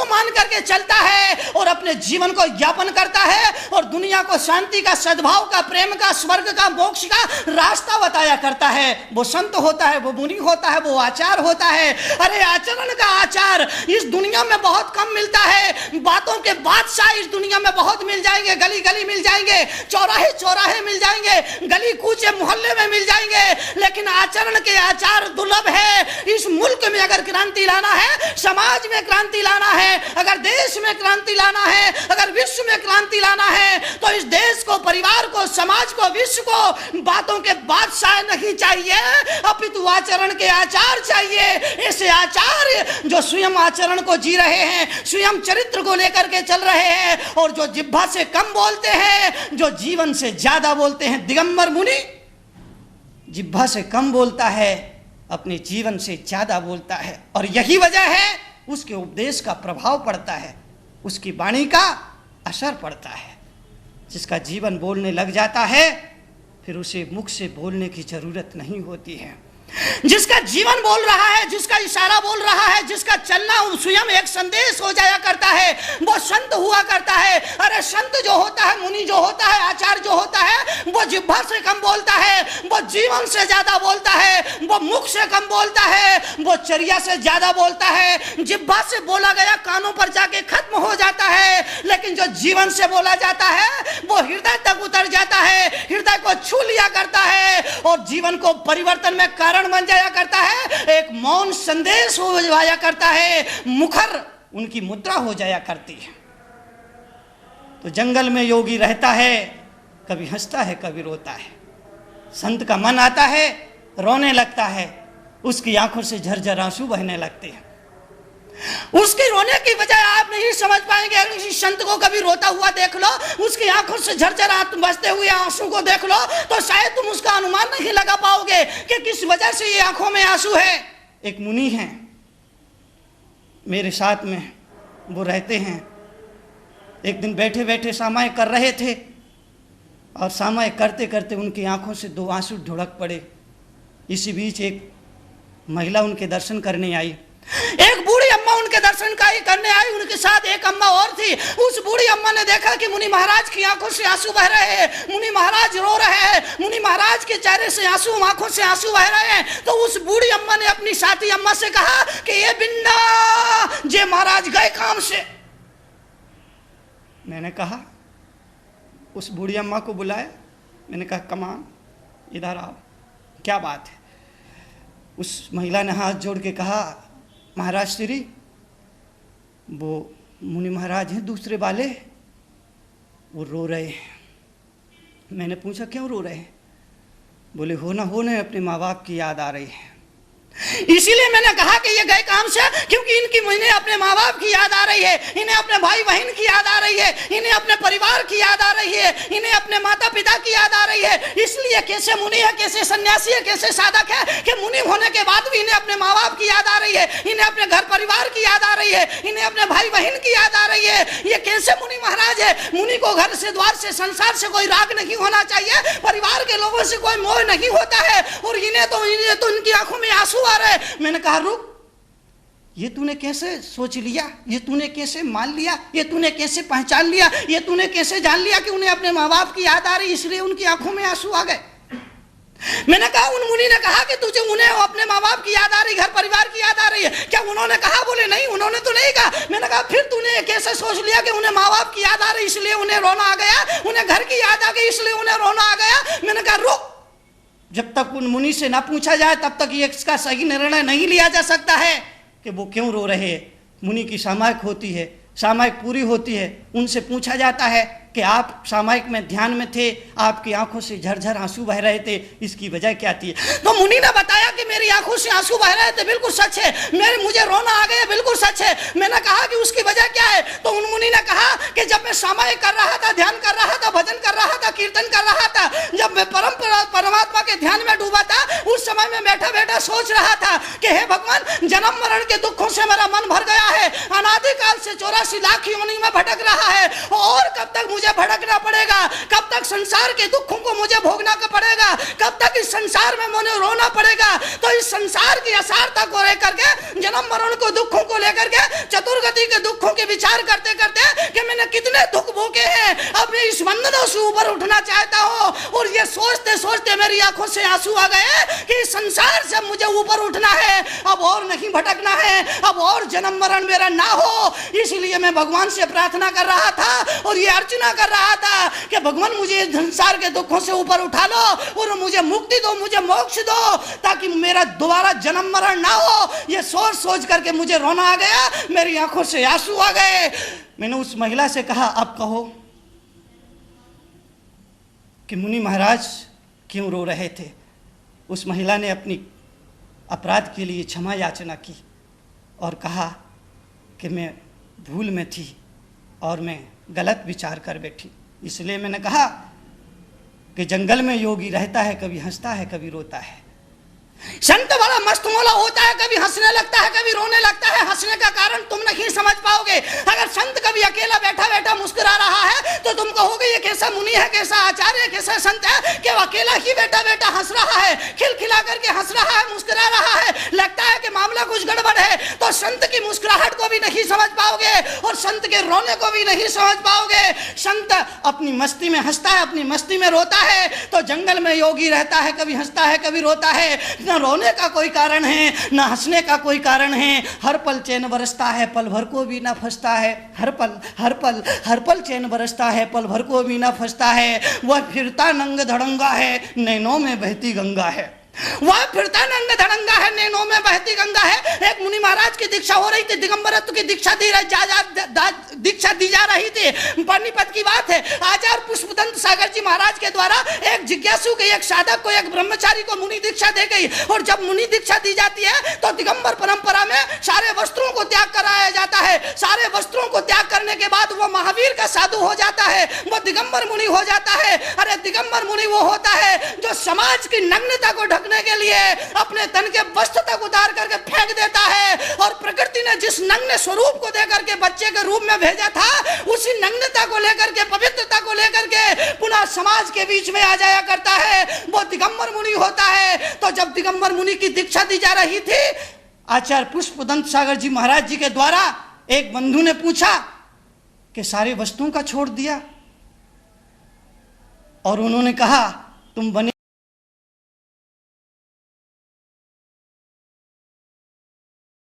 को मान करके चलता है और अपने जीवन को यापन करता है और दुनिया को शांति का, सद्भाव का, प्रेम का, स्वर्ग का, मोक्ष का रास्ता बताया करता है, वो संत होता है, वो मुनि होता है, वो आचार होता है। अरे आचरण का आचार इस दुनिया में बहुत कम मिलता है। बातों के बादशाह इस दुनिया में बहुत मिल जाएंगे, गली गली मिल जाएंगे, चौराहे चौराहे मिल जाएंगे, गली कूचे मोहल्ले में मिल जाएंगे, लेकिन आचरण के आचार दुर्लभ है। इस मुल्क में अगर क्रांति लाना है, समाज में क्रांति लाना है, अगर देश में क्रांति लाना है, अगर विश्व में क्रांति लाना है, तो इस देश को, परिवार को, समाज को, विश्व को बातों के बादशाह नहीं चाहिए, अपितु आचरण के आचार चाहिए। ऐसे आचार जो स्वयं आचरण को जी रहे हैं, स्वयं चरित्र को लेकर के चल रहे हैं और जो जिह्वा से कम बोलते हैं, जो जीवन से ज्यादा बोलते हैं। दिगंबर मुनि जिह्वा से कम बोलता है, अपने जीवन से ज्यादा बोलता है, और यही वजह है उसके उपदेश का प्रभाव पड़ता है, उसकी वाणी का असर पड़ता है। जिसका जीवन बोलने लग जाता है, फिर उसे मुख से बोलने की जरूरत नहीं होती है। जिसका जीवन बोल रहा है, जिसका इशारा बोल रहा है, जिसका चलना स्वयं एक संदेश हो जाया करता है, वो संत हुआ करता है। अरे संत जो होता है, मुनि जो होता है, आचार्य जो होता है, वो जिह्वा से कम बोलता है, वो जीवन से ज्यादा बोलता है, वो मुख से कम बोलता है, वो चर्या से ज्यादा बोलता है। जिह्वा से बोला गया कानों पर जाके खत्म हो जाता है, लेकिन जो जीवन से बोला जाता है वो हृदय तक उतर जाता है, हृदय को छू लिया करता है और जीवन को परिवर्तन में कारण बन जाया करता है। एक मौन संदेश हो जाया करता है, मुखर उनकी मुद्रा हो जाया करती है। तो जंगल में योगी रहता है, कभी हंसता है, कभी रोता है। संत का मन आता है, रोने लगता है, उसकी आंखों से झरझर आंसू बहने लगते हैं। उसके रोने की वजह आप नहीं समझ पाएंगे। अगर किसी संत को कभी रोता हुआ देख लो, उसकी आंखों से झरझर बहते हुए आंसू को देख लो, तो शायद तुम उसका अनुमान नहीं लगा पाओगे कि किस वजह से ये आंखों में आंसू है। एक मुनि हैं मेरे साथ में, वो रहते हैं। एक दिन बैठे बैठे सामायिक कर रहे थे और सामायिक करते करते उनकी आंखों से दो आंसू ढुढ़क पड़े। इसी बीच एक महिला उनके दर्शन करने आई। एक बूढ़ी अम्मा उनके दर्शन करने आई, उनके साथ एक अम्मा और थी। उस बूढ़ी अम्मा ने देखा कि मुनि महाराज की आंखों से आंसू बह रहे हैं, मुनि महाराज रो रहे हैं, मुनि महाराज के चेहरे से आंसू, आंखों से आंसू बह रहे हैं। तो उस बूढ़ी अम्मा ने अपनी साथी अम्मा से कहा कि ये बिन्ना जे महाराज गए काम से। मैंने कहा, उस बूढ़ी अम्मा को बुलाया, मैंने कहा कमान इधर आओ, क्या बात है। उस महिला ने हाथ जोड़ के कहा, महाराज श्री, वो मुनि महाराज हैं दूसरे वाले, वो रो रहे हैं। मैंने पूछा क्यों रो रहे हैं? बोले हो ना अपने माँ बाप की याद आ रही है, इसीलिए मैंने कहा कि ये गए काम से, क्योंकि इन्हें अपने माँ बाप की याद आ रही है, इन्हें अपने भाई बहन की याद आ रही है, इन्हें अपने परिवार की याद आ रही है, इन्हें अपने माता पिता की याद आ रही है। इसलिए कैसे मुनि है, कैसे सन्यासी है, कैसे साधक है कि मुनि होने के बाद भी इन्हें अपने माँ बाप की याद आ रही है, इन्हें अपने घर परिवार की याद आ रही है, इन्हें अपने भाई बहन की याद आ रही है। ये कैसे मुनि महाराज है? मुनि को घर से, द्वार से, संसार से कोई राग नहीं होना चाहिए, परिवार के लोगों से कोई मोह नहीं होता है, और इन्हें तो इनकी आंखों में आंसू आ रहे हैं। मैंने कहा रुक, ये तूने कैसे सोच लिया, ये तूने कैसे मान लिया, ये तूने कैसे पहचान लिया, ये तूने कैसे जान लिया कि उन्हें अपने माँ बाप की याद आ रही, इसलिए उनकी आंखों में आंसू आ गए। मैंने कहा, उन मुनि ने कहा कि तुझे उन्हें अपने माँ बाप की याद आ रही, घर परिवार की याद आ रही है, क्या उन्होंने कहा? बोले नहीं, उन्होंने तो नहीं कहा। मैंने कहा फिर तूने कैसे सोच लिया कि उन्हें माँ बाप की याद आ रही इसलिए उन्हें रोना आ गया, उन्हें घर की याद आ गई इसलिए उन्हें रोना आ गया? मैंने कहा रुक, जब तक उन मुनि से ना पूछा जाए तब तक ये इसका सही निर्णय नहीं लिया जा सकता है कि वो क्यों रो रहे हैं। मुनि की सामायिक होती है, सामायिक पूरी होती है, उनसे पूछा जाता है कि आप सामायिक में ध्यान में थे, आपकी आंखों से झरझर आंसू बह रहे थे, इसकी वजह क्या थी? तो मुनि ने बताया कि मेरी आंखों से आंसू बह रहे थे, बिल्कुल सच है, मुझे रोना आ गया, बिल्कुल सच है। मैंने कहा कि उसकी वजह क्या है? तो उन मुनि ने कहा कि जब मैं सामायिक कर रहा था, ध्यान कर रहा था, भजन कर रहा था, कीर्तन कर रहा था, जब मैं परमात्मा के ध्यान में डूबा था, उस समय में बैठा बैठा सोच रहा था कि हे भगवान, जन्म मरण के दुखों से मेरा मन भर गया है, अनादिकाल से 84 लाख योनि में भटक रहा है, और कब तक मुझे भटकना पड़ेगा? कब तक संसार के दुखों को मुझे भोगना पड़ेगा? कब तक इस संसार में मुझे रोना पड़ेगा? तो इस संसार की असारता को लेकर के, जन्म मरण को दुखों को लेकर के, चतुर्गति के दुखों की विचार करते करते कि मैंने कितने दुख भोगे हैं, अब मैं इस बंधनों से ऊपर उठना चाहता हूँ। और ये सोचते सोचते मेरी आंखों से आंसू आ गए कि इस संसार से मुझे ऊपर उठना है, अब और नहीं भटकना है, अब और जन्म मरण मेरा ना हो। इसलिए मैं भगवान से प्रार्थना कर रहा था और ये अर्चना कर रहा था कि भगवान मुझे इस संसार के दुखों से ऊपर उठा लो और मुझे मुक्ति दो, मुझे मोक्ष दो, ताकि मेरा दोबारा जन्म मरण ना हो। ये सोच सोच करके मुझे रोना आ गया, मेरी आंखों से आंसू आ गए। मैंने उस महिला से कहा, अब कहो कि मुनि महाराज क्यों रो रहे थे। उस महिला ने अपनी अपराध के लिए क्षमा याचना की और कहा कि मैं भूल में थी और मैं गलत विचार कर बैठी। इसलिए मैंने कहा कि जंगल में योगी रहता है, कभी हंसता है कभी रोता है। संत बड़ा मस्त मौला होता है, कभी हंसने लगता है कभी रोने लगता है। हंसने का कारण तुम नहीं समझ पाओगे। अगर संत कभी अकेला बैठा बैठा मुस्कुरा रहा है तो तुम कहोगे ये कैसा मुनि है, कैसा आचार्य है, कैसा संत है कि वो अकेला ही बैठा बैठा हंस रहा है, खिलखिला करके हंस रहा है, मुस्कुरा रहा है। लगता है कि मामला कुछ गड़बड़ है। तो संत की मुस्कुराहट को भी नहीं समझ पाओगे और संत के रोने को भी नहीं समझ पाओगे। संत अपनी मस्ती में हंसता है, अपनी मस्ती में रोता है। तो जंगल में योगी रहता है, कभी हंसता है कभी रोता है। न रोने का कोई कारण है, न हंसने का कोई कारण है। हर पल चैन बरसता है, पल भर को भी ना फंसता है। हर पल चैन बरसता है, पल भर को भी ना फंसता है। वह फिरता नंग धड़ंगा है, नैनों में बहती गंगा है। वह फिरता नंग धड़ंगा है, नैनों में बहती गंगा है। एक मुनि महाराज की दीक्षा हो रही थी, दिगंबरत्व की दीक्षा दी जा रही थी। पानीपत की बात है। आचार्य पुष्पदंत सागर जी महाराज के द्वारा एक जिज्ञासु के, एक साधक को, एक ब्रह्मचारी को मुनि दीक्षा दे गई। और जब मुनि दीक्षा दी जाती है तो दिगंबर परंपरा में सारे वस्त्रों को त्याग कराया जाता है। सारे वस्त्रों को त्याग करने के बाद वो महावीर का साधु हो जाता है, वो दिगंबर मुनि हो जाता है। अरे दिगंबर मुनि वो होता है जो समाज की नग्नता को ढकने के लिए अपने तन के वस्त्र तक उतार करके फेंक देता है। और प्रकृति ने जिस नग्न स्वरूप को देकर के बच्चे के रूप में भेजा था, उसी नग्नता को लेकर के, पवित्रता को लेकर के पुनः समाज के बीच में आ जाया करता है। वो दिगंबर मुनि होता है। तो जब दिगंबर मुनि की दीक्षा दी जा रही थी, आचार्य पुष्पदंत सागर जी महाराज जी के द्वारा एक बंधु ने पूछा कि सारे वस्तुओं का छोड़ दिया, और उन्होंने कहा तुम बने